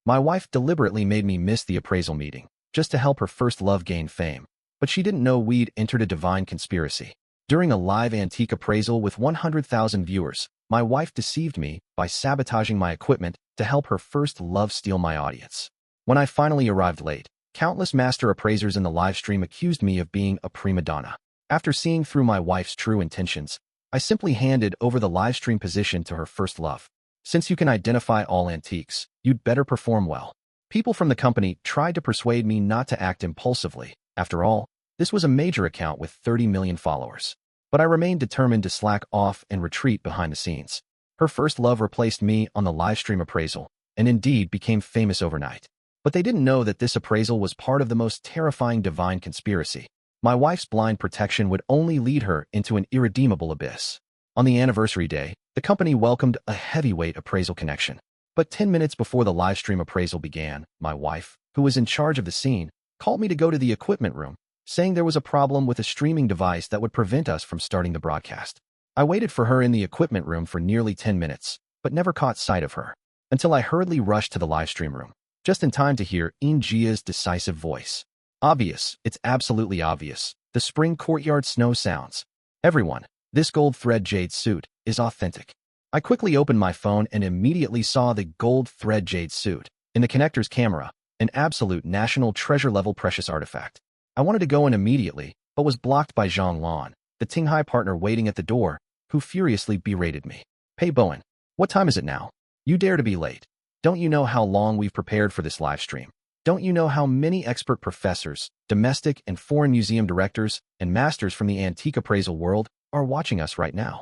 My wife deliberately made me miss the appraisal meeting, just to help her first love gain fame. But she didn't know we'd entered a divine conspiracy. During a live antique appraisal with 100,000 viewers, my wife deceived me by sabotaging my equipment to help her first love steal my audience. When I finally arrived late, countless master appraisers in the live stream accused me of being a prima donna. After seeing through my wife's true intentions, I simply handed over the live stream position to her first love. Since you can identify all antiques, you'd better perform well. People from the company tried to persuade me not to act impulsively. After all, this was a major account with 30 million followers. But I remained determined to slack off and retreat behind the scenes. Her first love replaced me on the live stream appraisal, and indeed became famous overnight. But they didn't know that this appraisal was part of the most terrifying divine conspiracy. My wife's blind protection would only lead her into an irredeemable abyss. On the anniversary day, the company welcomed a heavyweight appraisal connection. But 10 minutes before the live stream appraisal began, my wife, who was in charge of the scene, called me to go to the equipment room, saying there was a problem with a streaming device that would prevent us from starting the broadcast. I waited for her in the equipment room for nearly 10 minutes, but never caught sight of her, until I hurriedly rushed to the live stream room, just in time to hear Injia's decisive voice. Obvious, it's absolutely obvious. The spring courtyard snow sounds. Everyone, this gold thread jade suit is authentic. I quickly opened my phone and immediately saw the gold thread jade suit. In the connector's camera, an absolute national treasure-level precious artifact. I wanted to go in immediately, but was blocked by Zhang Lan, the Tinghai partner waiting at the door, who furiously berated me. Hey Bowen, what time is it now? You dare to be late. Don't you know how long we've prepared for this live stream? Don't you know how many expert professors, domestic and foreign museum directors, and masters from the antique appraisal world are watching us right now?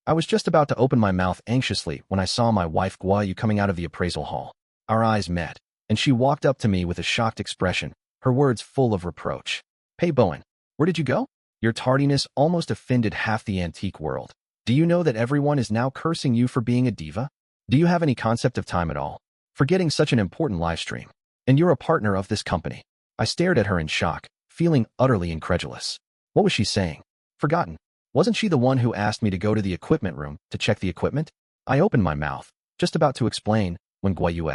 I was just about to open my mouth anxiously when I saw my wife Guayu coming out of the appraisal hall. Our eyes met, and she walked up to me with a shocked expression, her words full of reproach. Hey Bowen, where did you go? Your tardiness almost offended half the antique world. Do you know that everyone is now cursing you for being a diva? Do you have any concept of time at all? Forgetting such an important live stream. And you're a partner of this company. I stared at her in shock, feeling utterly incredulous. What was she saying? Forgotten. Wasn't she the one who asked me to go to the equipment room to check the equipment? I opened my mouth, just about to explain, when Guayu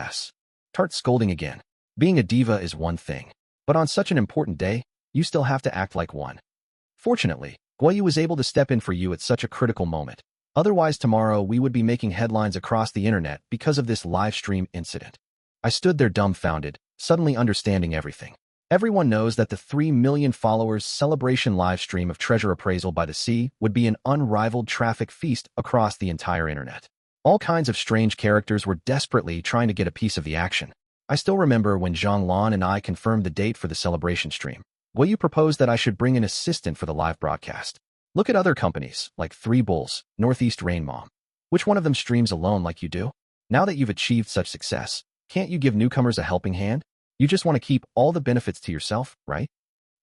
started scolding again. Being a diva is one thing, but on such an important day, you still have to act like one. Fortunately, Guayu was able to step in for you at such a critical moment. Otherwise tomorrow we would be making headlines across the internet because of this live stream incident. I stood there dumbfounded, suddenly understanding everything. Everyone knows that the 3 million followers celebration live stream of treasure appraisal by the sea would be an unrivaled traffic feast across the entire internet. All kinds of strange characters were desperately trying to get a piece of the action. I still remember when Zhang Lan and I confirmed the date for the celebration stream. Guayu proposed that I should bring an assistant for the live broadcast. Look at other companies, like Three Bulls, Northeast Rain Mom. Which one of them streams alone like you do? Now that you've achieved such success, can't you give newcomers a helping hand? You just want to keep all the benefits to yourself, right?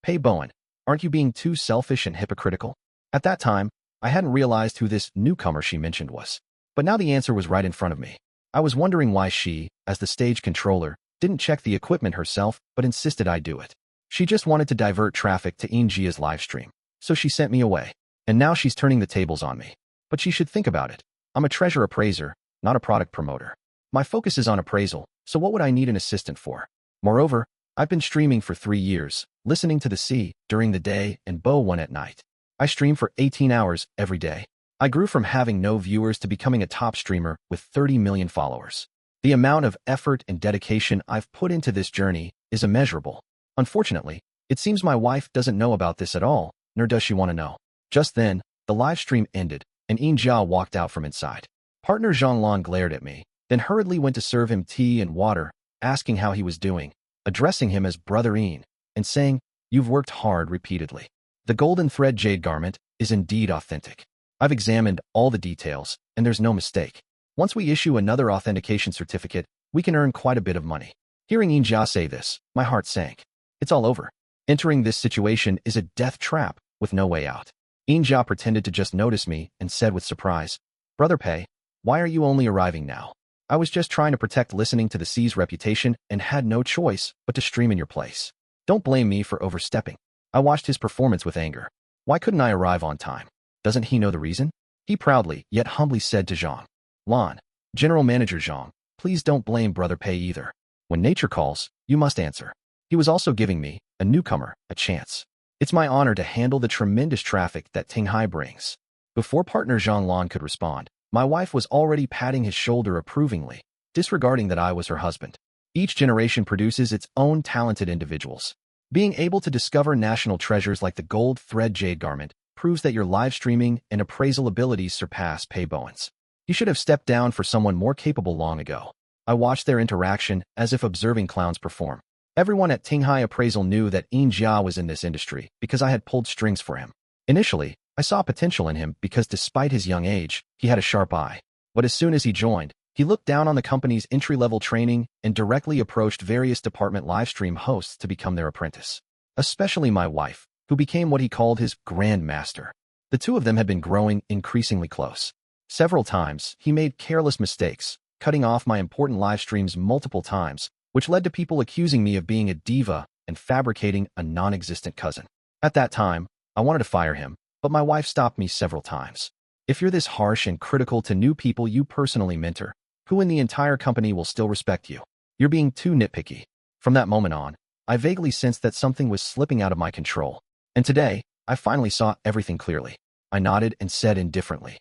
Hey Bowen, aren't you being too selfish and hypocritical? At that time, I hadn't realized who this newcomer she mentioned was. But now the answer was right in front of me. I was wondering why she, as the stage controller, didn't check the equipment herself but insisted I do it. She just wanted to divert traffic to Injia's live stream, so she sent me away. And now she's turning the tables on me. But she should think about it. I'm a treasure appraiser, not a product promoter. My focus is on appraisal, so what would I need an assistant for? Moreover, I've been streaming for 3 years, listening to the sea during the day and Bowen at night. I stream for 18 hours every day. I grew from having no viewers to becoming a top streamer with 30 million followers. The amount of effort and dedication I've put into this journey is immeasurable. Unfortunately, it seems my wife doesn't know about this at all, nor does she want to know. Just then, the live stream ended, and Jia walked out from inside. Partner Zhang Lan glared at me, then hurriedly went to serve him tea and water, asking how he was doing, addressing him as Brother Ian, and saying, "You've worked hard," repeatedly. The golden thread jade garment is indeed authentic. I've examined all the details, and there's no mistake. Once we issue another authentication certificate, we can earn quite a bit of money. Hearing Jia say this, my heart sank. It's all over. Entering this situation is a death trap with no way out. Jia pretended to just notice me and said with surprise, "Brother Pei, why are you only arriving now? I was just trying to protect listening to the sea's reputation and had no choice but to stream in your place. Don't blame me for overstepping." I watched his performance with anger. Why couldn't I arrive on time? Doesn't he know the reason? He proudly, yet humbly said to Zhang Lan, "General Manager Zhang, please don't blame Brother Pei either. When nature calls, you must answer. He was also giving me, a newcomer, a chance. It's my honor to handle the tremendous traffic that Tinghai brings. Before partner Zhang could respond, my wife was already patting his shoulder approvingly, disregarding that I was her husband. Each generation produces its own talented individuals. Being able to discover national treasures like the gold thread jade garment proves that your live streaming and appraisal abilities surpass Pei Bowen's. You should have stepped down for someone more capable long ago. I watched their interaction as if observing clowns perform. Everyone at Tinghai Appraisal knew that Yin Jia was in this industry because I had pulled strings for him. Initially, I saw potential in him because despite his young age, he had a sharp eye. But as soon as he joined, he looked down on the company's entry-level training and directly approached various department livestream hosts to become their apprentice. Especially my wife, who became what he called his Grand Master. The two of them had been growing increasingly close. Several times, he made careless mistakes, cutting off my important live streams multiple times, which led to people accusing me of being a diva and fabricating a non-existent cousin. At that time, I wanted to fire him, but my wife stopped me several times. If you're this harsh and critical to new people you personally mentor, who in the entire company will still respect you? You're being too nitpicky. From that moment on, I vaguely sensed that something was slipping out of my control. And today, I finally saw everything clearly. I nodded and said indifferently,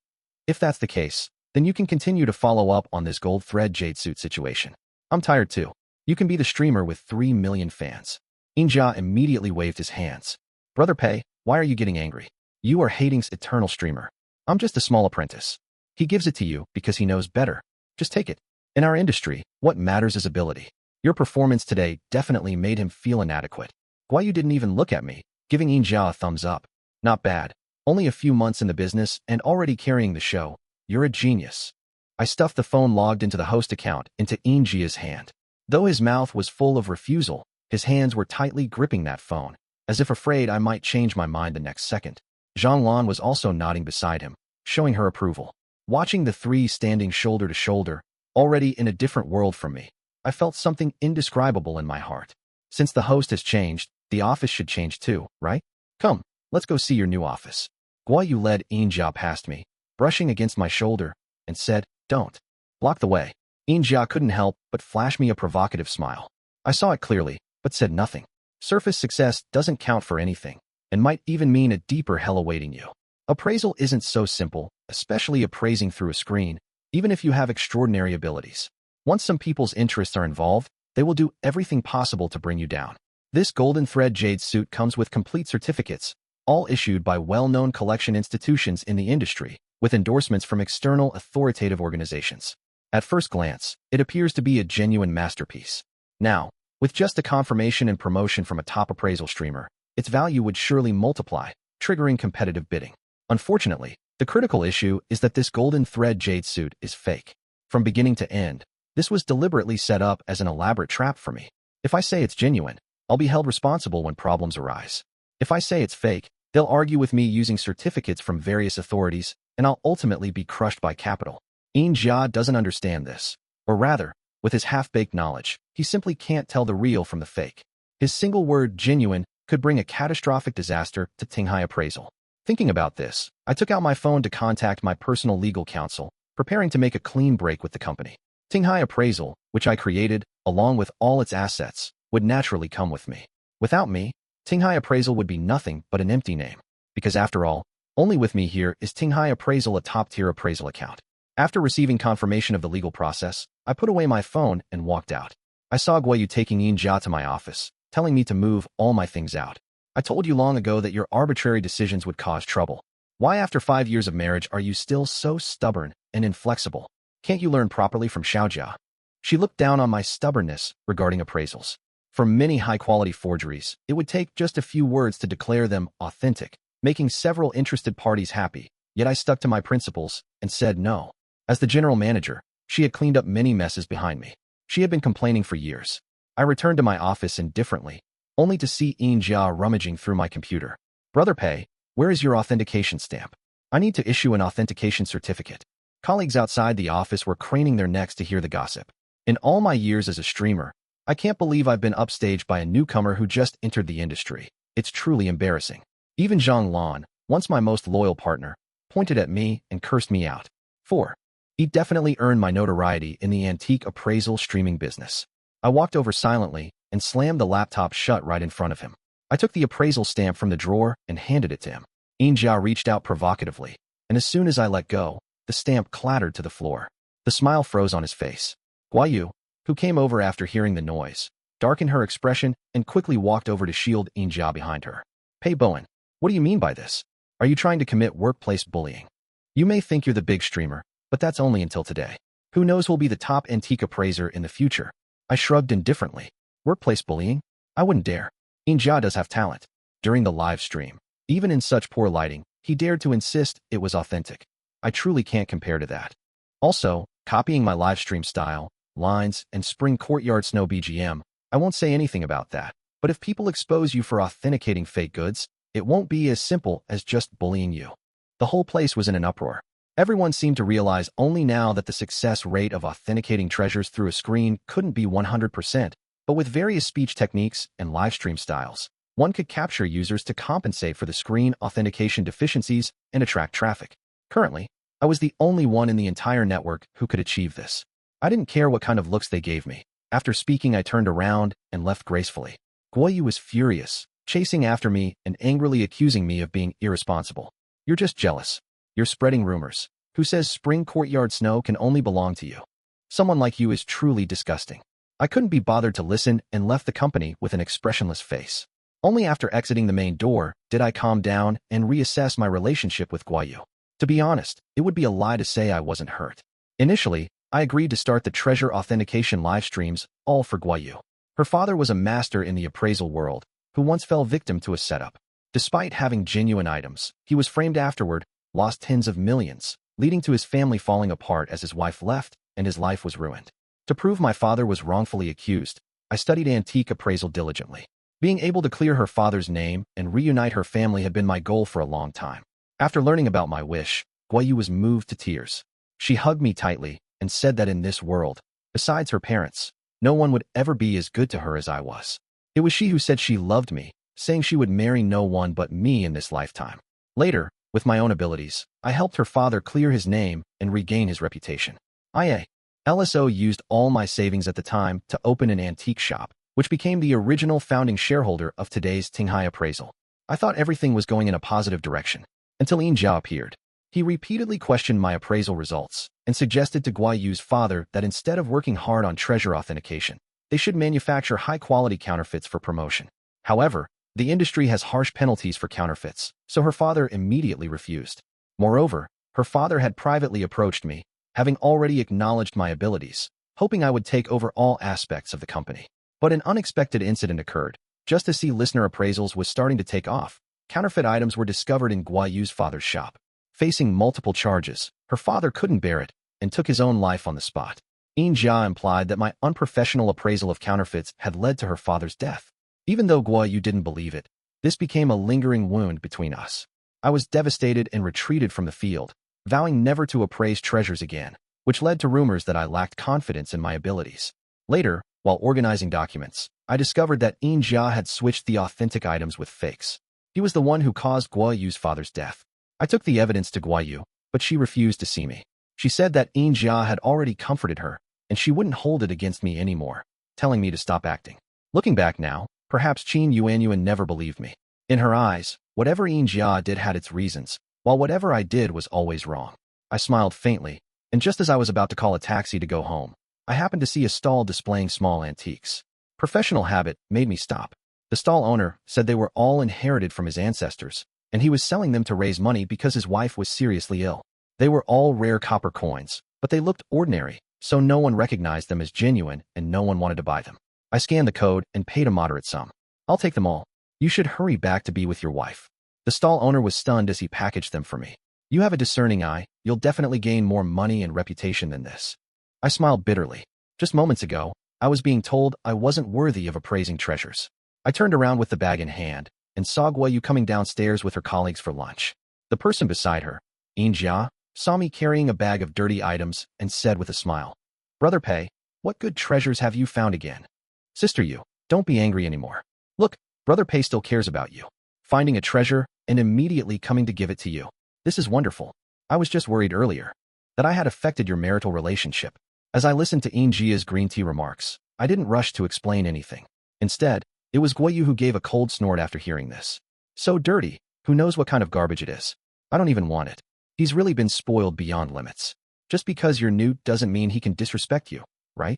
"If that's the case, then you can continue to follow up on this gold thread jade suit situation. I'm tired too. You can be the streamer with 3 million fans." Inja immediately waved his hands. "Brother Pei, why are you getting angry? You are Hating's eternal streamer. I'm just a small apprentice. He gives it to you because he knows better. Just take it. In our industry, what matters is ability. Your performance today definitely made him feel inadequate. Why you didn't even look at me, giving Inja a thumbs up. Not bad. Only a few months in the business and already carrying the show. You're a genius." I stuffed the phone logged into the host account into Injia's hand. Though his mouth was full of refusal, his hands were tightly gripping that phone, as if afraid I might change my mind the next second. Zhang Lan was also nodding beside him, showing her approval. Watching the three standing shoulder to shoulder, already in a different world from me, I felt something indescribable in my heart. Since the host has changed, the office should change too, right? Come, let's go see your new office. Guo Yu led Injia past me, brushing against my shoulder, and said, "Don't block the way." Injia couldn't help but flash me a provocative smile. I saw it clearly, but said nothing. Surface success doesn't count for anything, and might even mean a deeper hell awaiting you. Appraisal isn't so simple, especially appraising through a screen, even if you have extraordinary abilities. Once some people's interests are involved, they will do everything possible to bring you down. This golden thread jade suit comes with complete certificates, all issued by well-known collection institutions in the industry, with endorsements from external authoritative organizations. At first glance, it appears to be a genuine masterpiece. Now, with just a confirmation and promotion from a top appraisal streamer, its value would surely multiply, triggering competitive bidding. Unfortunately, the critical issue is that this golden thread jade suit is fake. From beginning to end, this was deliberately set up as an elaborate trap for me. If I say it's genuine, I'll be held responsible when problems arise. If I say it's fake, they'll argue with me using certificates from various authorities, and I'll ultimately be crushed by capital. Yin Jia doesn't understand this. Or rather, with his half-baked knowledge, he simply can't tell the real from the fake. His single word, genuine, could bring a catastrophic disaster to Tinghai Appraisal. Thinking about this, I took out my phone to contact my personal legal counsel, preparing to make a clean break with the company. Tinghai Appraisal, which I created, along with all its assets, would naturally come with me. Without me, Tinghai Appraisal would be nothing but an empty name. Because after all, only with me here is Tinghai Appraisal a top-tier appraisal account. After receiving confirmation of the legal process, I put away my phone and walked out. I saw Guo Yu taking Yin Jia to my office, telling me to move all my things out. I told you long ago that your arbitrary decisions would cause trouble. Why after 5 years of marriage are you still so stubborn and inflexible? Can't you learn properly from Xiaojia? She looked down on my stubbornness regarding appraisals. For many high-quality forgeries, it would take just a few words to declare them authentic, making several interested parties happy, yet I stuck to my principles and said no. As the general manager, she had cleaned up many messes behind me. She had been complaining for years. I returned to my office indifferently, only to see Yin Jia rummaging through my computer. "Brother Pei, where is your authentication stamp? I need to issue an authentication certificate." Colleagues outside the office were craning their necks to hear the gossip. In all my years as a streamer, I can't believe I've been upstaged by a newcomer who just entered the industry. It's truly embarrassing. Even Zhang Lan, once my most loyal partner, pointed at me and cursed me out. 4. He definitely earned my notoriety in the antique appraisal streaming business. I walked over silently and slammed the laptop shut right in front of him. I took the appraisal stamp from the drawer and handed it to him. Injia reached out provocatively, and as soon as I let go, the stamp clattered to the floor. The smile froze on his face. Guayu, who came over after hearing the noise, darkened her expression and quickly walked over to shield Injia behind her. Hey Bowen, what do you mean by this? Are you trying to commit workplace bullying? You may think you're the big streamer, but that's only until today. Who knows who'll be the top antique appraiser in the future? I shrugged indifferently. Workplace bullying? I wouldn't dare. Injia does have talent. During the live stream, even in such poor lighting, he dared to insist it was authentic. I truly can't compare to that. Also, copying my live stream style, lines, and spring courtyard snow BGM, I won't say anything about that. But if people expose you for authenticating fake goods, it won't be as simple as just bullying you. The whole place was in an uproar. Everyone seemed to realize only now that the success rate of authenticating treasures through a screen couldn't be 100%, but with various speech techniques and live stream styles, one could capture users to compensate for the screen authentication deficiencies and attract traffic. Currently, I was the only one in the entire network who could achieve this. I didn't care what kind of looks they gave me. After speaking, I turned around and left gracefully. Guoyu was furious, chasing after me and angrily accusing me of being irresponsible. You're just jealous. You're spreading rumors. Who says spring courtyard snow can only belong to you? Someone like you is truly disgusting. I couldn't be bothered to listen and left the company with an expressionless face. Only after exiting the main door did I calm down and reassess my relationship with Guoyu. To be honest, it would be a lie to say I wasn't hurt. Initially, I agreed to start the treasure authentication live streams, all for Guoyu. Her father was a master in the appraisal world, who once fell victim to a setup. Despite having genuine items, he was framed afterward, lost tens of millions, leading to his family falling apart as his wife left and his life was ruined. To prove my father was wrongfully accused, I studied antique appraisal diligently. Being able to clear her father's name and reunite her family had been my goal for a long time. After learning about my wish, Guoyu was moved to tears. She hugged me tightly and said that in this world, besides her parents, no one would ever be as good to her as I was. It was she who said she loved me, saying she would marry no one but me in this lifetime. Later, with my own abilities, I helped her father clear his name and regain his reputation. LSO used all my savings at the time to open an antique shop, which became the original founding shareholder of today's Tinghai appraisal. I thought everything was going in a positive direction, until Injia appeared. He repeatedly questioned my appraisal results and suggested to Guayu's father that instead of working hard on treasure authentication, they should manufacture high-quality counterfeits for promotion. However, the industry has harsh penalties for counterfeits, so her father immediately refused. Moreover, her father had privately approached me, having already acknowledged my abilities, hoping I would take over all aspects of the company. But an unexpected incident occurred. Just as listener appraisals was starting to take off, counterfeit items were discovered in Guayu's father's shop. Facing multiple charges, her father couldn't bear it and took his own life on the spot. Injia implied that my unprofessional appraisal of counterfeits had led to her father's death. Even though Guoyu didn't believe it, this became a lingering wound between us. I was devastated and retreated from the field, vowing never to appraise treasures again, which led to rumors that I lacked confidence in my abilities. Later, while organizing documents, I discovered that Injia had switched the authentic items with fakes. He was the one who caused Guoyu's father's death. I took the evidence to Guoyu, but she refused to see me. She said that Injia had already comforted her, and she wouldn't hold it against me anymore, telling me to stop acting. Looking back now, perhaps Qin Yuanyuan never believed me. In her eyes, whatever Injia did had its reasons, while whatever I did was always wrong. I smiled faintly, and just as I was about to call a taxi to go home, I happened to see a stall displaying small antiques. Professional habit made me stop. The stall owner said they were all inherited from his ancestors, and he was selling them to raise money because his wife was seriously ill. They were all rare copper coins, but they looked ordinary, so no one recognized them as genuine and no one wanted to buy them. I scanned the code and paid a moderate sum. I'll take them all. You should hurry back to be with your wife. The stall owner was stunned as he packaged them for me. You have a discerning eye. You'll definitely gain more money and reputation than this. I smiled bitterly. Just moments ago, I was being told I wasn't worthy of appraising treasures. I turned around with the bag in hand and saw Guoyu coming downstairs with her colleagues for lunch. The person beside her, Injia, saw me carrying a bag of dirty items and said with a smile, "Brother Pei, what good treasures have you found again?" "Sister Yu, don't be angry anymore. Look, Brother Pei still cares about you. Finding a treasure and immediately coming to give it to you. This is wonderful. I was just worried earlier that I had affected your marital relationship." As I listened to Injia's green tea remarks, I didn't rush to explain anything. Instead, it was Guo Yu who gave a cold snort after hearing this. So dirty, who knows what kind of garbage it is? I don't even want it. He's really been spoiled beyond limits. Just because you're new doesn't mean he can disrespect you, right?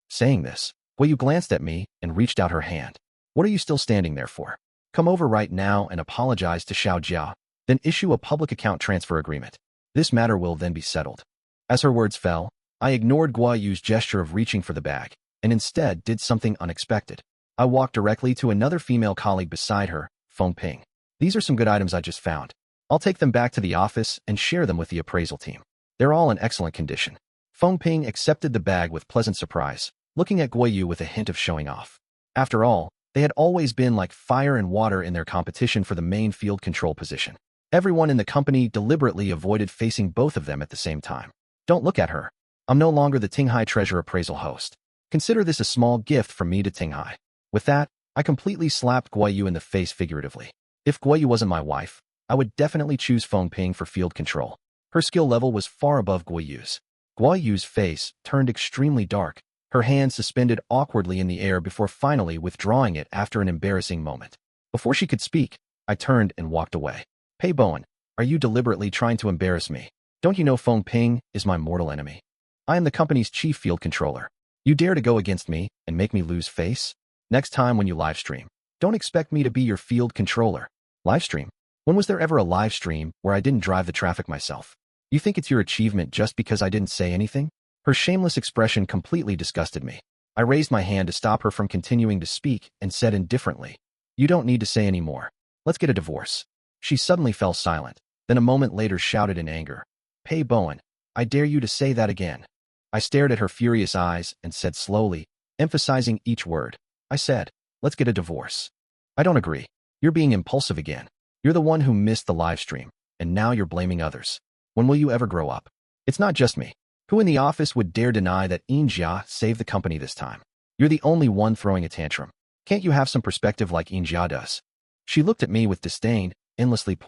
Saying this, Guo Yu glanced at me and reached out her hand. What are you still standing there for? Come over right now and apologize to Xiao Jia, then issue a public account transfer agreement. This matter will then be settled. As her words fell, I ignored Guo Yu's gesture of reaching for the bag, and instead did something unexpected. I walked directly to another female colleague beside her, Feng Ping. These are some good items I just found. I'll take them back to the office and share them with the appraisal team. They're all in excellent condition. Feng Ping accepted the bag with pleasant surprise, looking at Guo Yu with a hint of showing off. After all, they had always been like fire and water in their competition for the main field control position. Everyone in the company deliberately avoided facing both of them at the same time. Don't look at her. I'm no longer the Tinghai Treasure Appraisal host. Consider this a small gift from me to Tinghai. With that, I completely slapped Guo Yu in the face figuratively. If Guo Yu wasn't my wife, I would definitely choose Feng Ping for field control. Her skill level was far above Guo Yu's. Guo Yu's face turned extremely dark, her hand suspended awkwardly in the air before finally withdrawing it after an embarrassing moment. Before she could speak, I turned and walked away. Pei Bowen, are you deliberately trying to embarrass me? Don't you know Feng Ping is my mortal enemy? I am the company's chief field controller. You dare to go against me and make me lose face? Next time when you livestream, don't expect me to be your field controller. Livestream? When was there ever a live stream where I didn't drive the traffic myself? You think it's your achievement just because I didn't say anything? Her shameless expression completely disgusted me. I raised my hand to stop her from continuing to speak and said indifferently, you don't need to say any more. Let's get a divorce. She suddenly fell silent, then a moment later shouted in anger, Pei Bowen, I dare you to say that again. I stared at her furious eyes and said slowly, emphasizing each word. I said, let's get a divorce. I don't agree. You're being impulsive again. You're the one who missed the live stream, and now you're blaming others. When will you ever grow up? It's not just me. Who in the office would dare deny that Yin Jia saved the company this time? You're the only one throwing a tantrum. Can't you have some perspective like Yin Jia does? She looked at me with disdain, endlessly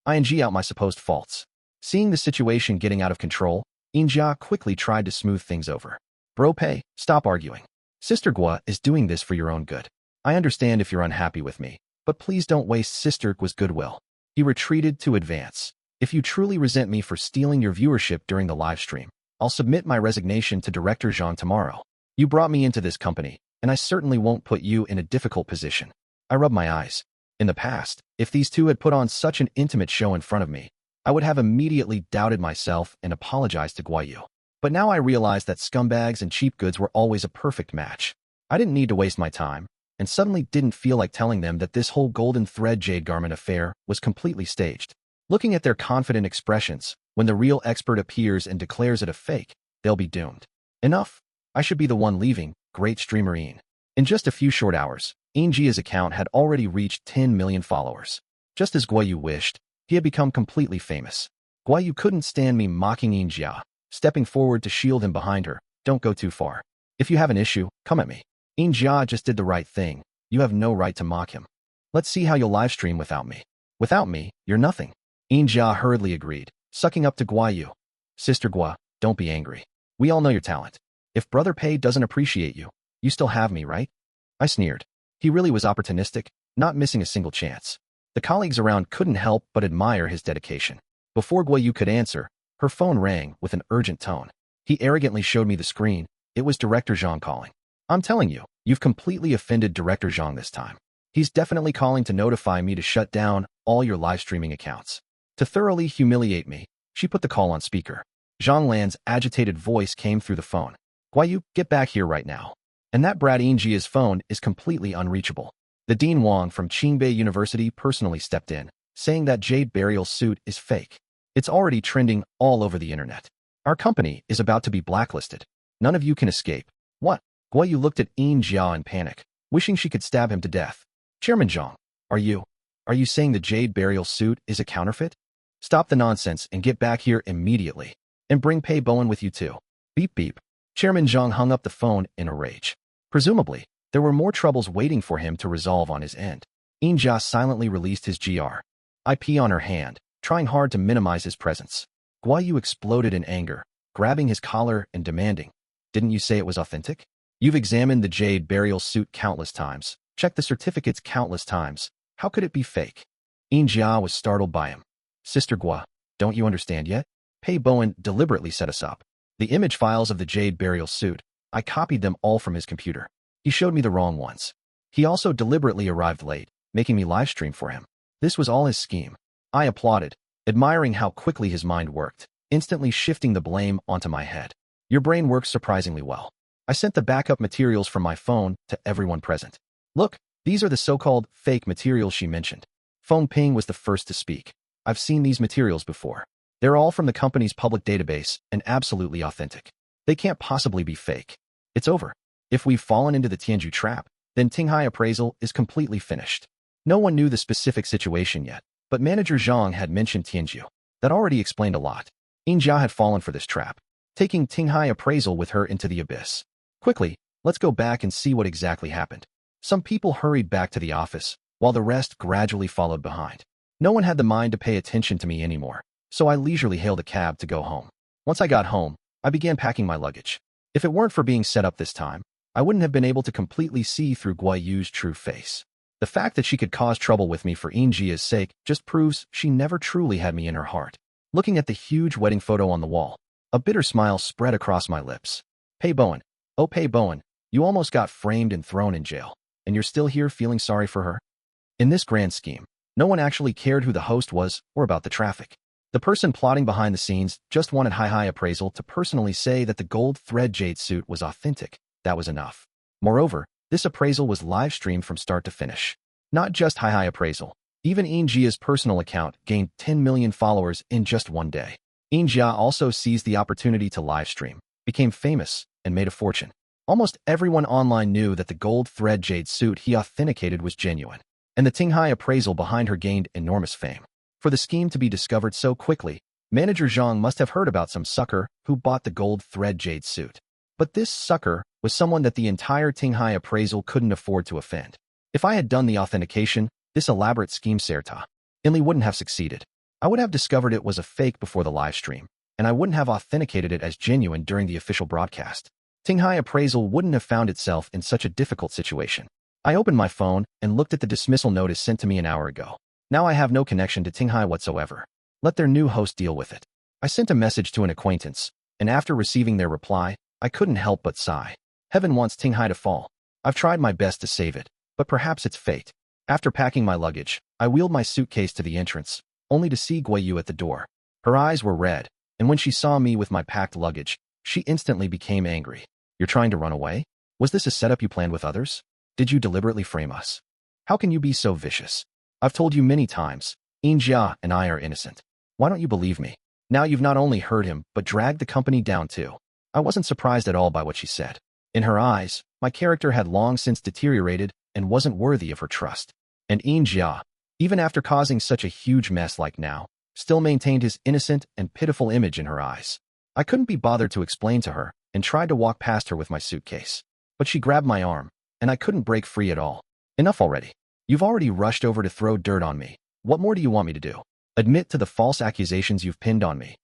ing out my supposed faults. Seeing the situation getting out of control, Yin Jia quickly tried to smooth things over. Bro Pei, stop arguing. Sister Guo is doing this for your own good. I understand if you're unhappy with me, but please don't waste Sister Guo's goodwill. He retreated to advance. If you truly resent me for stealing your viewership during the live stream, I'll submit my resignation to Director Zhang tomorrow. You brought me into this company, and I certainly won't put you in a difficult position. I rubbed my eyes. In the past, if these two had put on such an intimate show in front of me, I would have immediately doubted myself and apologized to Guo Yu. But now I realized that scumbags and cheap goods were always a perfect match. I didn't need to waste my time, and suddenly didn't feel like telling them that this whole golden thread jade garment affair was completely staged. Looking at their confident expressions, when the real expert appears and declares it a fake, they'll be doomed. Enough. I should be the one leaving, great streamer Ian. In just a few short hours, Yin Jia's account had already reached 10 million followers. Just as Guo Yu wished, he had become completely famous. Guo Yu couldn't stand me mocking Yin Jia, stepping forward to shield him behind her. Don't go too far. If you have an issue, come at me. Yin Jia just did the right thing. You have no right to mock him. Let's see how you'll livestream without me. Without me, you're nothing. Yin Jia hurriedly agreed, sucking up to Guo Yu. Sister Guo, don't be angry. We all know your talent. If Brother Pei doesn't appreciate you, you still have me, right? I sneered. He really was opportunistic, not missing a single chance. The colleagues around couldn't help but admire his dedication. Before Guo Yu could answer, her phone rang with an urgent tone. He arrogantly showed me the screen. It was Director Zhang calling. I'm telling you, you've completely offended Director Zhang this time. He's definitely calling to notify me to shut down all your live streaming accounts. To thoroughly humiliate me, she put the call on speaker. Zhang Lan's agitated voice came through the phone. Guo Yu, get back here right now. And that brat Yin Jia's phone is completely unreachable. The Dean Wang from Qingbei University personally stepped in, saying that jade burial suit is fake. It's already trending all over the internet. Our company is about to be blacklisted. None of you can escape. What? Guo Yu looked at Yin Jia in panic, wishing she could stab him to death. Chairman Zhang, are you saying the jade burial suit is a counterfeit? Stop the nonsense and get back here immediately. And bring Pei Bowen with you too. Beep beep. Chairman Zhang hung up the phone in a rage. Presumably, there were more troubles waiting for him to resolve on his end. Yin Jia silently released his IP on her hand, trying hard to minimize his presence. Guo Yu exploded in anger, grabbing his collar and demanding, didn't you say it was authentic? You've examined the jade burial suit countless times, checked the certificates countless times. How could it be fake? Jia was startled by him. Sister Gua, don't you understand yet? Pei Bowen deliberately set us up. The image files of the jade burial suit, I copied them all from his computer. He showed me the wrong ones. He also deliberately arrived late, making me live stream for him. This was all his scheme. I applauded, admiring how quickly his mind worked, instantly shifting the blame onto my head. Your brain works surprisingly well. I sent the backup materials from my phone to everyone present. Look, these are the so-called fake materials she mentioned. Feng Ping was the first to speak. I've seen these materials before. They're all from the company's public database and absolutely authentic. They can't possibly be fake. It's over. If we've fallen into the Tianju trap, then Tinghai appraisal is completely finished. No one knew the specific situation yet, but Manager Zhang had mentioned Tianju. That already explained a lot. Jia had fallen for this trap, taking Tinghai appraisal with her into the abyss. Quickly, let's go back and see what exactly happened. Some people hurried back to the office, while the rest gradually followed behind. No one had the mind to pay attention to me anymore, so I leisurely hailed a cab to go home. Once I got home, I began packing my luggage. If it weren't for being set up this time, I wouldn't have been able to completely see through Guai Yu's true face. The fact that she could cause trouble with me for Jia's sake just proves she never truly had me in her heart. Looking at the huge wedding photo on the wall, a bitter smile spread across my lips. Pei Bowen, oh Pei Bowen, you almost got framed and thrown in jail, and you're still here feeling sorry for her? In this grand scheme, no one actually cared who the host was or about the traffic. The person plotting behind the scenes just wanted High Appraisal to personally say that the gold thread jade suit was authentic. That was enough. Moreover, this appraisal was live-streamed from start to finish. Not just High Appraisal. Even Jia's personal account gained 10 million followers in just one day. Jia also seized the opportunity to live-stream, became famous, and made a fortune. Almost everyone online knew that the gold thread jade suit he authenticated was genuine, and the Tinghai appraisal behind her gained enormous fame. For the scheme to be discovered so quickly, Manager Zhang must have heard about some sucker who bought the gold thread jade suit. But this sucker was someone that the entire Tinghai appraisal couldn't afford to offend. If I had done the authentication, this elaborate scheme certainly wouldn't have succeeded. I would have discovered it was a fake before the live stream, and I wouldn't have authenticated it as genuine during the official broadcast. Tinghai appraisal wouldn't have found itself in such a difficult situation. I opened my phone and looked at the dismissal notice sent to me an hour ago. Now I have no connection to Tinghai whatsoever. Let their new host deal with it. I sent a message to an acquaintance, and after receiving their reply, I couldn't help but sigh. Heaven wants Tinghai to fall. I've tried my best to save it, but perhaps it's fate. After packing my luggage, I wheeled my suitcase to the entrance, only to see Guai Yu at the door. Her eyes were red, and when she saw me with my packed luggage, she instantly became angry. You're trying to run away? Was this a setup you planned with others? Did you deliberately frame us? How can you be so vicious? I've told you many times, Jia and I are innocent. Why don't you believe me? Now you've not only hurt him, but dragged the company down too. I wasn't surprised at all by what she said. In her eyes, my character had long since deteriorated and wasn't worthy of her trust. And Jia, even after causing such a huge mess like now, still maintained his innocent and pitiful image in her eyes. I couldn't be bothered to explain to her and tried to walk past her with my suitcase. But she grabbed my arm, and I couldn't break free at all. Enough already. You've already rushed over to throw dirt on me. What more do you want me to do? Admit to the false accusations you've pinned on me.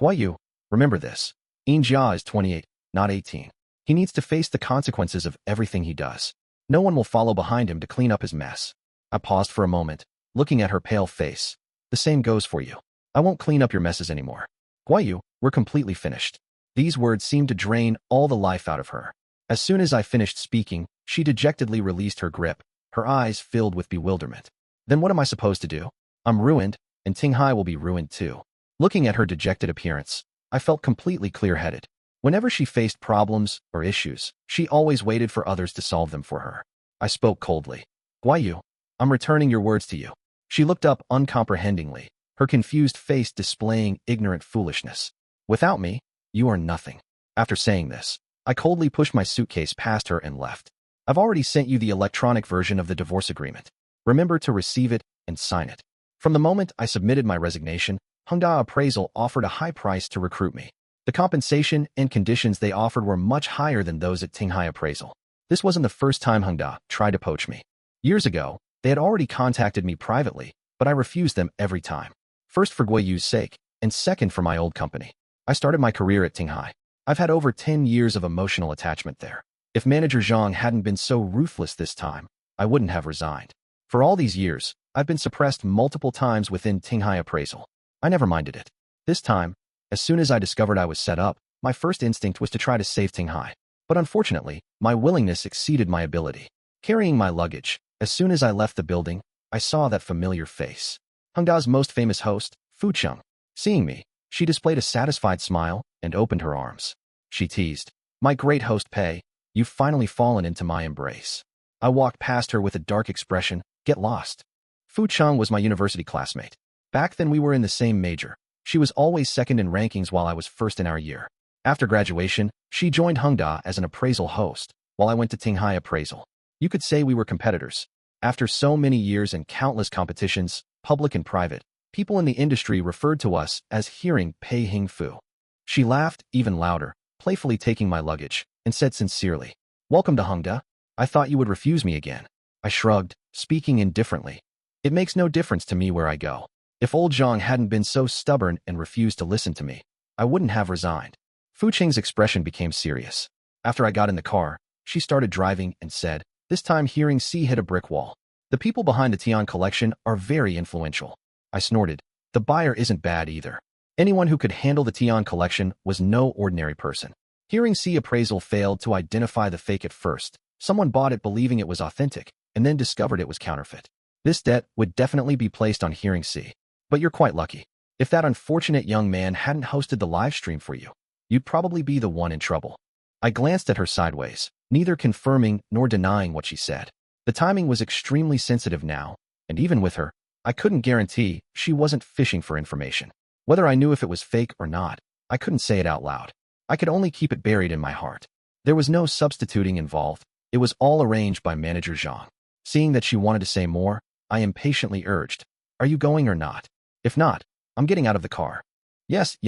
Guai Yu, remember this. Jia is 28, not 18. He needs to face the consequences of everything he does. No one will follow behind him to clean up his mess. I paused for a moment, looking at her pale face. The same goes for you. I won't clean up your messes anymore. Guai Yu, we're completely finished. These words seemed to drain all the life out of her. As soon as I finished speaking, she dejectedly released her grip, her eyes filled with bewilderment. Then what am I supposed to do? I'm ruined, and Tinghai will be ruined too. Looking at her dejected appearance, I felt completely clear-headed. Whenever she faced problems or issues, she always waited for others to solve them for her. I spoke coldly. Guai Yu, I'm returning your words to you. She looked up uncomprehendingly, her confused face displaying ignorant foolishness. Without me, you are nothing. After saying this, I coldly pushed my suitcase past her and left. I've already sent you the electronic version of the divorce agreement. Remember to receive it and sign it. From the moment I submitted my resignation, Hengda Appraisal offered a high price to recruit me. The compensation and conditions they offered were much higher than those at Tinghai Appraisal. This wasn't the first time Hengda tried to poach me. Years ago, they had already contacted me privately, but I refused them every time. First for Guai Yu's sake, and second for my old company. I started my career at Tinghai. I've had over 10 years of emotional attachment there. If Manager Zhang hadn't been so ruthless this time, I wouldn't have resigned. For all these years, I've been suppressed multiple times within Tinghai appraisal. I never minded it. This time, as soon as I discovered I was set up, my first instinct was to try to save Tinghai. But unfortunately, my willingness exceeded my ability. Carrying my luggage, as soon as I left the building, I saw that familiar face. Hengda's most famous host, Fu Cheng. Seeing me, she displayed a satisfied smile and opened her arms. She teased, "My great host Pei, you've finally fallen into my embrace." I walked past her with a dark expression, "Get lost." Fu Cheng was my university classmate. Back then we were in the same major. She was always second in rankings while I was first in our year. After graduation, she joined Hengda as an appraisal host, while I went to Tinghai appraisal. You could say we were competitors. After so many years and countless competitions, public and private, people in the industry referred to us as hearing Pei Hing Fu. She laughed even louder, playfully taking my luggage, and said sincerely, "Welcome to Hengda. I thought you would refuse me again." I shrugged, speaking indifferently. It makes no difference to me where I go. If old Zhang hadn't been so stubborn and refused to listen to me, I wouldn't have resigned. Fu Cheng's expression became serious. After I got in the car, she started driving and said, this time hearing C hit a brick wall. "The people behind the Tian collection are very influential." I snorted. The buyer isn't bad either. Anyone who could handle the Tian collection was no ordinary person. Hearing C appraisal failed to identify the fake at first. Someone bought it believing it was authentic, and then discovered it was counterfeit. This debt would definitely be placed on Hearing C. But you're quite lucky. If that unfortunate young man hadn't hosted the live stream for you, you'd probably be the one in trouble. I glanced at her sideways, neither confirming nor denying what she said. The timing was extremely sensitive now, and even with her, I couldn't guarantee she wasn't fishing for information. Whether I knew if it was fake or not, I couldn't say it out loud. I could only keep it buried in my heart. There was no substituting involved. It was all arranged by Manager Zhang. Seeing that she wanted to say more, I impatiently urged, "Are you going or not? If not, I'm getting out of the car." Yes,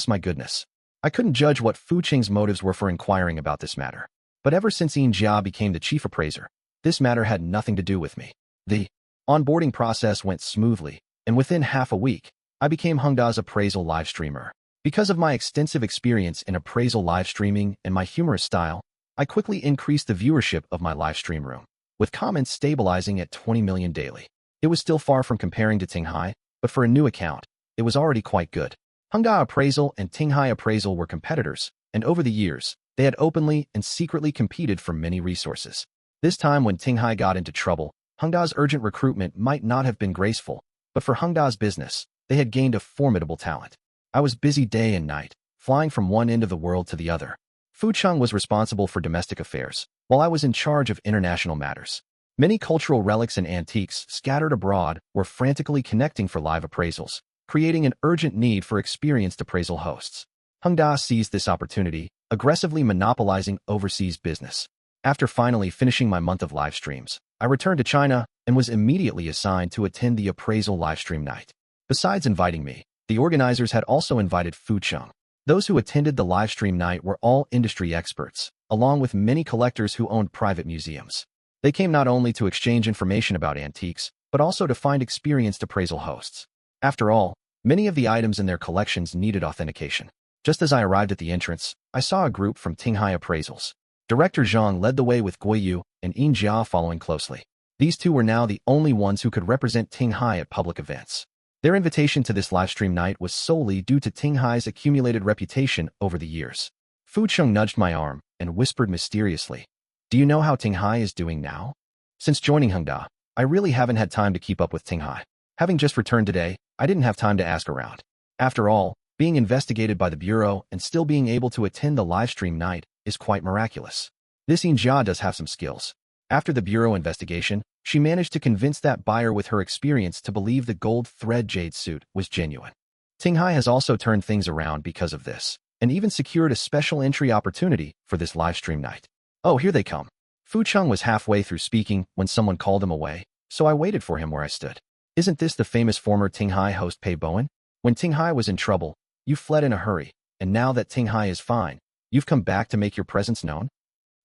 my goodness. I couldn't judge what Fu Cheng's motives were for inquiring about this matter. But ever since Yin Jia became the chief appraiser, this matter had nothing to do with me. The onboarding process went smoothly, and within half a week, I became Hengda's appraisal live streamer. Because of my extensive experience in appraisal live streaming and my humorous style, I quickly increased the viewership of my live stream room, with comments stabilizing at 20 million daily. It was still far from comparing to Tinghai, but for a new account, it was already quite good. Hengda appraisal and Tinghai appraisal were competitors, and over the years, they had openly and secretly competed for many resources. This time when Tinghai got into trouble, Hengda's urgent recruitment might not have been graceful, but for Hengda's business, they had gained a formidable talent. I was busy day and night, flying from one end of the world to the other. Fu Cheng was responsible for domestic affairs, while I was in charge of international matters. Many cultural relics and antiques scattered abroad were frantically connecting for live appraisals, creating an urgent need for experienced appraisal hosts. Hengda seized this opportunity, aggressively monopolizing overseas business. After finally finishing my month of live streams, I returned to China and was immediately assigned to attend the appraisal livestream night. Besides inviting me, the organizers had also invited Fu Cheng. Those who attended the livestream night were all industry experts, along with many collectors who owned private museums. They came not only to exchange information about antiques, but also to find experienced appraisal hosts. After all, many of the items in their collections needed authentication. Just as I arrived at the entrance, I saw a group from Tinghai Appraisals. Director Zhang led the way with Guiyu and Yin Jia following closely. These two were now the only ones who could represent Tinghai at public events. Their invitation to this livestream night was solely due to Tinghai's accumulated reputation over the years. Fu Cheng nudged my arm and whispered mysteriously, "Do you know how Tinghai is doing now?" Since joining Hengda, I really haven't had time to keep up with Tinghai. Having just returned today, I didn't have time to ask around. After all, being investigated by the Bureau and still being able to attend the livestream night is quite miraculous. This Yin Jia does have some skills. After the Bureau investigation, she managed to convince that buyer with her experience to believe the gold thread jade suit was genuine. Tinghai has also turned things around because of this, and even secured a special entry opportunity for this livestream night. Oh, here they come. Fu Cheng was halfway through speaking when someone called him away, so I waited for him where I stood. Isn't this the famous former Tinghai host Pei Bowen? When Tinghai was in trouble, you fled in a hurry, and now that Tinghai is fine, you've come back to make your presence known?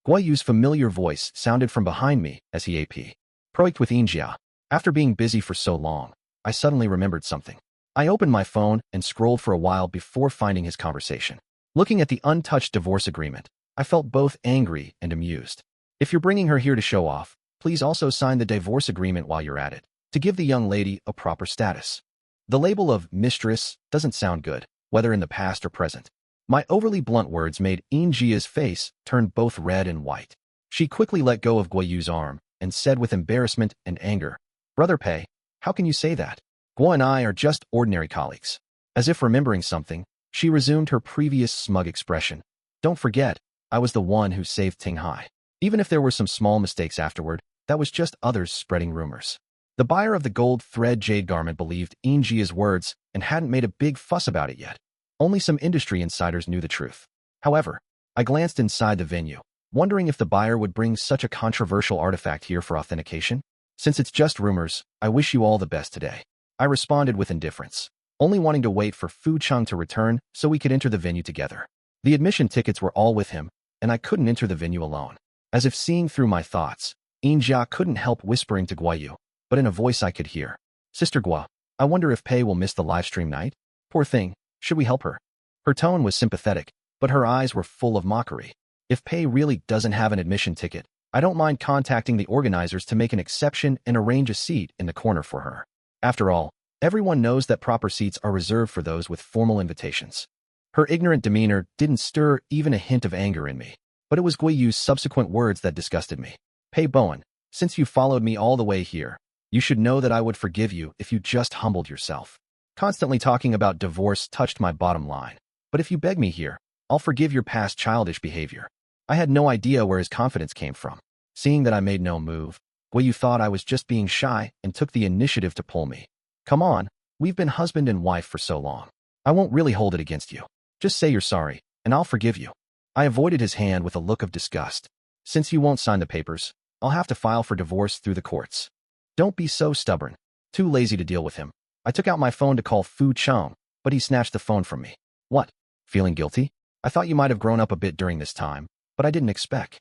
Guiyu's familiar voice sounded from behind me as he approached with Yin Jia. After being busy for so long, I suddenly remembered something. I opened my phone and scrolled for a while before finding his conversation. Looking at the untouched divorce agreement, I felt both angry and amused. If you're bringing her here to show off, please also sign the divorce agreement while you're at it, to give the young lady a proper status. The label of mistress doesn't sound good, whether in the past or present. My overly blunt words made Injia's face turn both red and white. She quickly let go of Guoyu's arm and said with embarrassment and anger, "Brother Pei, how can you say that? Guo and I are just ordinary colleagues." As if remembering something, she resumed her previous smug expression. "Don't forget, I was the one who saved Tinghai. Even if there were some small mistakes afterward, that was just others spreading rumors." The buyer of the gold thread jade garment believed Injia's words and hadn't made a big fuss about it yet. Only some industry insiders knew the truth. However, I glanced inside the venue, wondering if the buyer would bring such a controversial artifact here for authentication. "Since it's just rumors, I wish you all the best today," I responded with indifference, only wanting to wait for Fu Cheng to return so we could enter the venue together. The admission tickets were all with him, and I couldn't enter the venue alone. As if seeing through my thoughts, Injia couldn't help whispering to Guoyu, but in a voice I could hear, "Sister Guo, I wonder if Pei will miss the livestream night? Poor thing, should we help her?" Her tone was sympathetic, but her eyes were full of mockery. "If Pei really doesn't have an admission ticket, I don't mind contacting the organizers to make an exception and arrange a seat in the corner for her. After all, everyone knows that proper seats are reserved for those with formal invitations." Her ignorant demeanor didn't stir even a hint of anger in me, but it was Guiyu's subsequent words that disgusted me. "Pei Bowen, since you followed me all the way here, you should know that I would forgive you if you just humbled yourself. Constantly talking about divorce touched my bottom line, but if you beg me here, I'll forgive your past childish behavior." I had no idea where his confidence came from. Seeing that I made no move, Guiyu thought I was just being shy and took the initiative to pull me. "Come on, we've been husband and wife for so long. I won't really hold it against you. Just say you're sorry, and I'll forgive you." I avoided his hand with a look of disgust. "Since you won't sign the papers, I'll have to file for divorce through the courts." "Don't be so stubborn." Too lazy to deal with him, I took out my phone to call Fu Cheng, but he snatched the phone from me. "What? Feeling guilty? I thought you might have grown up a bit during this time, but I didn't expect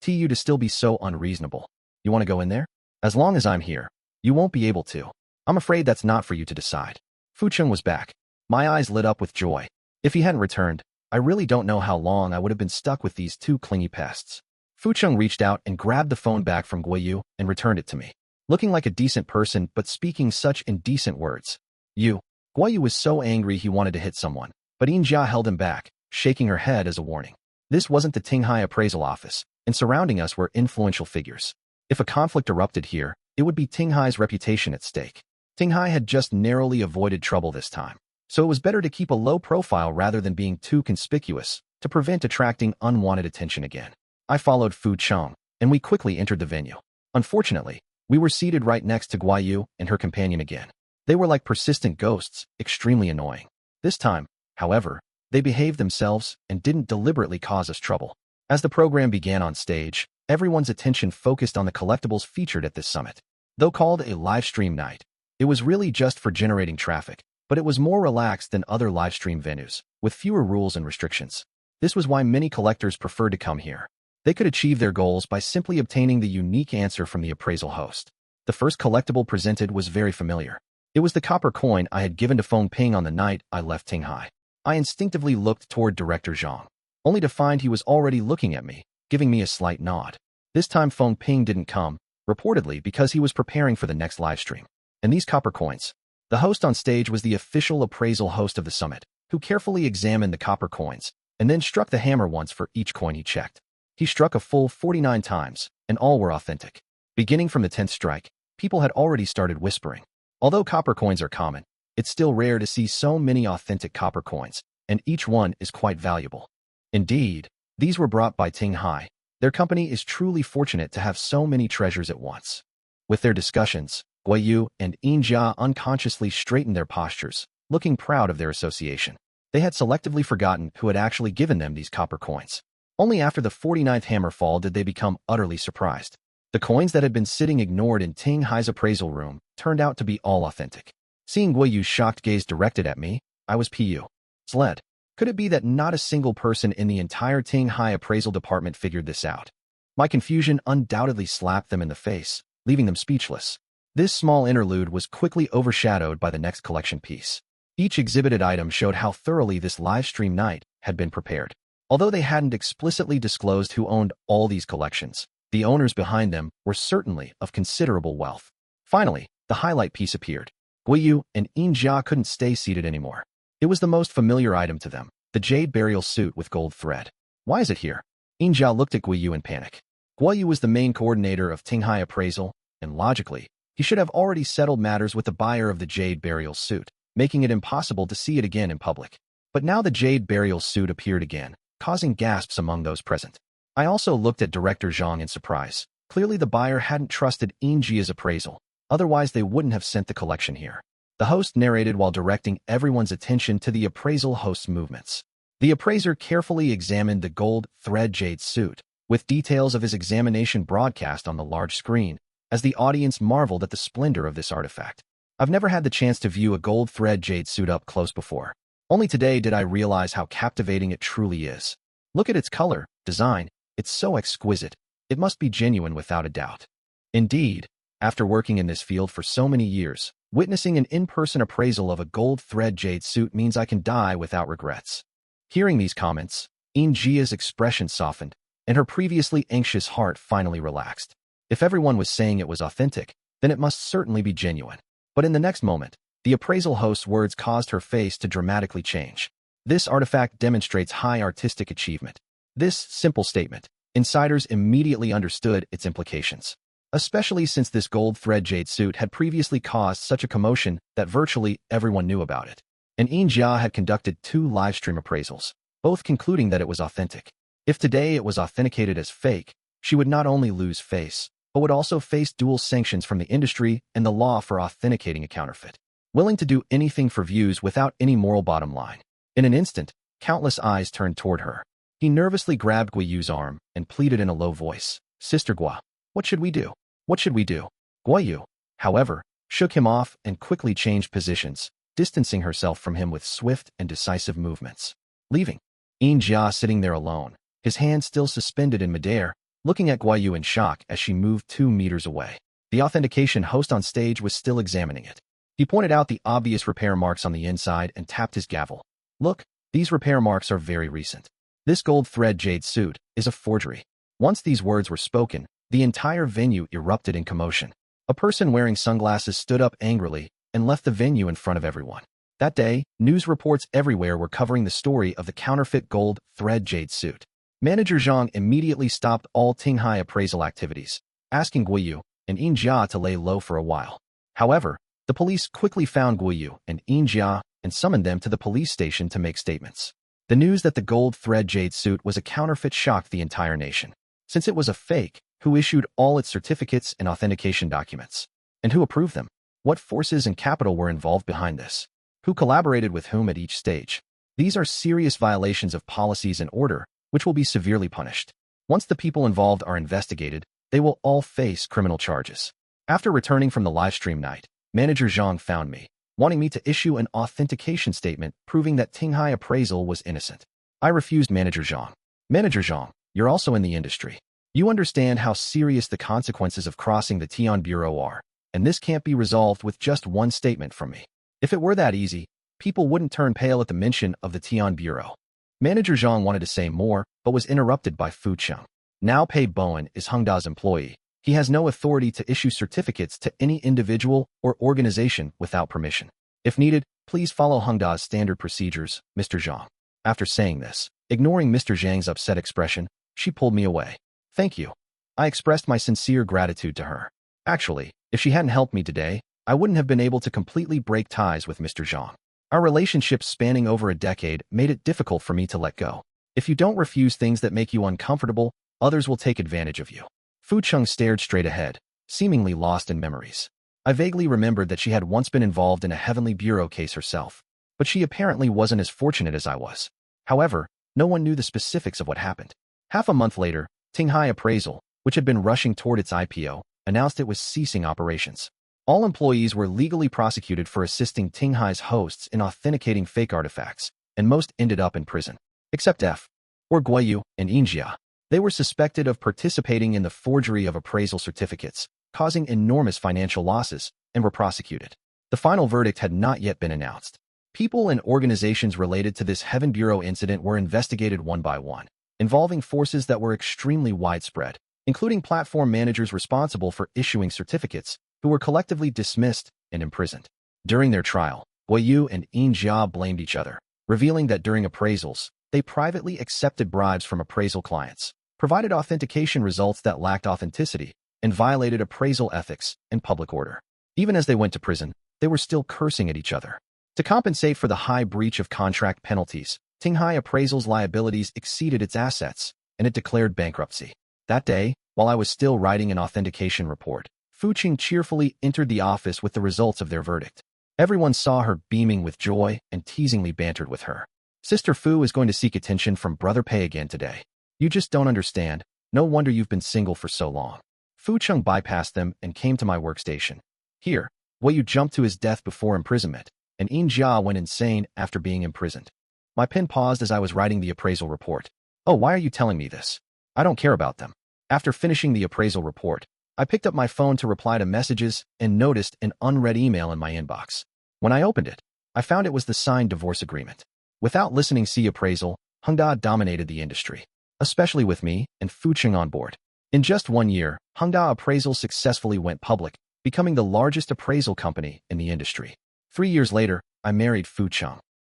you to still be so unreasonable. You want to go in there? As long as I'm here, you won't be able to. I'm afraid that's not for you to decide." Fu Cheng was back. My eyes lit up with joy. If he hadn't returned, I really don't know how long I would have been stuck with these two clingy pests. Fu Cheng reached out and grabbed the phone back from Guiyu and returned it to me. Looking like a decent person but speaking such indecent words. Guiyu was so angry he wanted to hit someone, but Injia held him back, shaking her head as a warning. This wasn't the Tinghai appraisal office, and surrounding us were influential figures. If a conflict erupted here, it would be Tinghai's reputation at stake. Tinghai had just narrowly avoided trouble this time, so it was better to keep a low profile rather than being too conspicuous to prevent attracting unwanted attention again. I followed Fu Cheng, and we quickly entered the venue. Unfortunately, we were seated right next to Guiyu and her companion again. They were like persistent ghosts, extremely annoying. This time, however, they behaved themselves and didn't deliberately cause us trouble. As the program began on stage, everyone's attention focused on the collectibles featured at this summit. Though called a livestream night, it was really just for generating traffic, but it was more relaxed than other livestream venues, with fewer rules and restrictions. This was why many collectors preferred to come here. They could achieve their goals by simply obtaining the unique answer from the appraisal host. The first collectible presented was very familiar. It was the copper coin I had given to Feng Ping on the night I left Tinghai. I instinctively looked toward Director Zhang, only to find he was already looking at me, giving me a slight nod. This time Feng Ping didn't come, reportedly because he was preparing for the next livestream. And these copper coins. The host on stage was the official appraisal host of the summit, who carefully examined the copper coins, and then struck the hammer once for each coin he checked. He struck a full 49 times, and all were authentic. Beginning from the 10th strike, people had already started whispering. Although copper coins are common, it's still rare to see so many authentic copper coins, and each one is quite valuable. Indeed, these were brought by Tinghai. Their company is truly fortunate to have so many treasures at once. With their discussions, Guiyu and Injia unconsciously straightened their postures, looking proud of their association. They had selectively forgotten who had actually given them these copper coins. Only after the 49th hammer fall did they become utterly surprised. The coins that had been sitting ignored in Tinghai's appraisal room turned out to be all authentic. Seeing Guiyu's shocked gaze directed at me, I was puzzled. Could it be that not a single person in the entire Tinghai appraisal department figured this out? My confusion undoubtedly slapped them in the face, leaving them speechless. This small interlude was quickly overshadowed by the next collection piece. Each exhibited item showed how thoroughly this live stream night had been prepared. Although they hadn't explicitly disclosed who owned all these collections, the owners behind them were certainly of considerable wealth. Finally, the highlight piece appeared. Guiyu and Injia couldn't stay seated anymore. It was the most familiar item to them, the jade burial suit with gold thread. Why is it here? Injia looked at Guiyu in panic. Guiyu was the main coordinator of Tinghai appraisal, and logically, he should have already settled matters with the buyer of the jade burial suit, making it impossible to see it again in public. But now the jade burial suit appeared again, causing gasps among those present. I also looked at Director Zhang in surprise. Clearly the buyer hadn't trusted Injia's appraisal, otherwise they wouldn't have sent the collection here. The host narrated while directing everyone's attention to the appraisal host's movements. The appraiser carefully examined the gold thread jade suit, with details of his examination broadcast on the large screen, as the audience marveled at the splendor of this artifact. I've never had the chance to view a gold thread jade suit up close before. Only today did I realize how captivating it truly is. Look at its color, design, it's so exquisite. It must be genuine without a doubt. Indeed, after working in this field for so many years, witnessing an in-person appraisal of a gold thread jade suit means I can die without regrets. Hearing these comments, Injia's expression softened, and her previously anxious heart finally relaxed. If everyone was saying it was authentic, then it must certainly be genuine. But in the next moment, the appraisal host's words caused her face to dramatically change. This artifact demonstrates high artistic achievement. This simple statement, insiders immediately understood its implications, especially since this gold thread jade suit had previously caused such a commotion that virtually everyone knew about it. And Injia had conducted 2 livestream appraisals, both concluding that it was authentic. If today it was authenticated as fake, she would not only lose face, but would also face dual sanctions from the industry and the law for authenticating a counterfeit. Willing to do anything for views without any moral bottom line. In an instant, countless eyes turned toward her. He nervously grabbed Guiyu's arm and pleaded in a low voice, "Sister Gua, what should we do? What should we do?" Guiyu, however, shook him off and quickly changed positions, distancing herself from him with swift and decisive movements. Leaving Injia sitting there alone, his hand still suspended in midair, looking at Guiyu in shock as she moved 2 meters away. The authentication host on stage was still examining it. He pointed out the obvious repair marks on the inside and tapped his gavel. "Look, these repair marks are very recent. This gold thread jade suit is a forgery." Once these words were spoken, the entire venue erupted in commotion. A person wearing sunglasses stood up angrily and left the venue in front of everyone. That day, news reports everywhere were covering the story of the counterfeit gold thread jade suit. Manager Zhang immediately stopped all Tinghai appraisal activities, asking Guiyu and Injia to lay low for a while. However, the police quickly found Guiyu and Injia and summoned them to the police station to make statements. The news that the gold thread jade suit was a counterfeit shocked the entire nation. Since it was a fake, who issued all its certificates and authentication documents? And who approved them? What forces and capital were involved behind this? Who collaborated with whom at each stage? These are serious violations of policies and order, which will be severely punished. Once the people involved are investigated, they will all face criminal charges. After returning from the livestream night, Manager Zhang found me, wanting me to issue an authentication statement proving that Tinghai appraisal was innocent. I refused Manager Zhang. "Manager Zhang, you're also in the industry. You understand how serious the consequences of crossing the Tian Bureau are, and this can't be resolved with just one statement from me. If it were that easy, people wouldn't turn pale at the mention of the Tian Bureau." Manager Zhang wanted to say more, but was interrupted by Fu Cheng. Now Pei Bowen is Hengda's employee. He has no authority to issue certificates to any individual or organization without permission. If needed, please follow Hengda's standard procedures, Mr. Zhang. After saying this, ignoring Mr. Zhang's upset expression, she pulled me away. "Thank you." I expressed my sincere gratitude to her. Actually, if she hadn't helped me today, I wouldn't have been able to completely break ties with Mr. Zhang. Our relationship spanning over a decade made it difficult for me to let go. If you don't refuse things that make you uncomfortable, others will take advantage of you. Fu Cheng stared straight ahead, seemingly lost in memories. I vaguely remembered that she had once been involved in a Heavenly Bureau case herself, but she apparently wasn't as fortunate as I was. However, no one knew the specifics of what happened. Half a month later, Tinghai Appraisal, which had been rushing toward its IPO, announced it was ceasing operations. All employees were legally prosecuted for assisting Tinghai's hosts in authenticating fake artifacts, and most ended up in prison. Except F. or Guiyu and Injia. They were suspected of participating in the forgery of appraisal certificates, causing enormous financial losses, and were prosecuted. The final verdict had not yet been announced. People and organizations related to this Heaven Bureau incident were investigated one by one, involving forces that were extremely widespread, including platform managers responsible for issuing certificates, who were collectively dismissed and imprisoned. During their trial, Yu and Jia blamed each other, revealing that during appraisals, they privately accepted bribes from appraisal clients, provided authentication results that lacked authenticity, and violated appraisal ethics and public order. Even as they went to prison, they were still cursing at each other. To compensate for the high breach of contract penalties, Tinghai Appraisal's liabilities exceeded its assets, and it declared bankruptcy. That day, while I was still writing an authentication report, Fuqing cheerfully entered the office with the results of their verdict. Everyone saw her beaming with joy and teasingly bantered with her. Sister Fu is going to seek attention from Brother Pei again today. You just don't understand. No wonder you've been single for so long. Fuqing bypassed them and came to my workstation. Here, Yu jumped to his death before imprisonment, and Jia went insane after being imprisoned. My pen paused as I was writing the appraisal report. Oh, why are you telling me this? I don't care about them. After finishing the appraisal report, I picked up my phone to reply to messages and noticed an unread email in my inbox. When I opened it, I found it was the signed divorce agreement. Without listening to appraisal, Hengda dominated the industry, especially with me and Fuqing on board. In just 1 year, Hengda Appraisal successfully went public, becoming the largest appraisal company in the industry. 3 years later, I married Fuqing.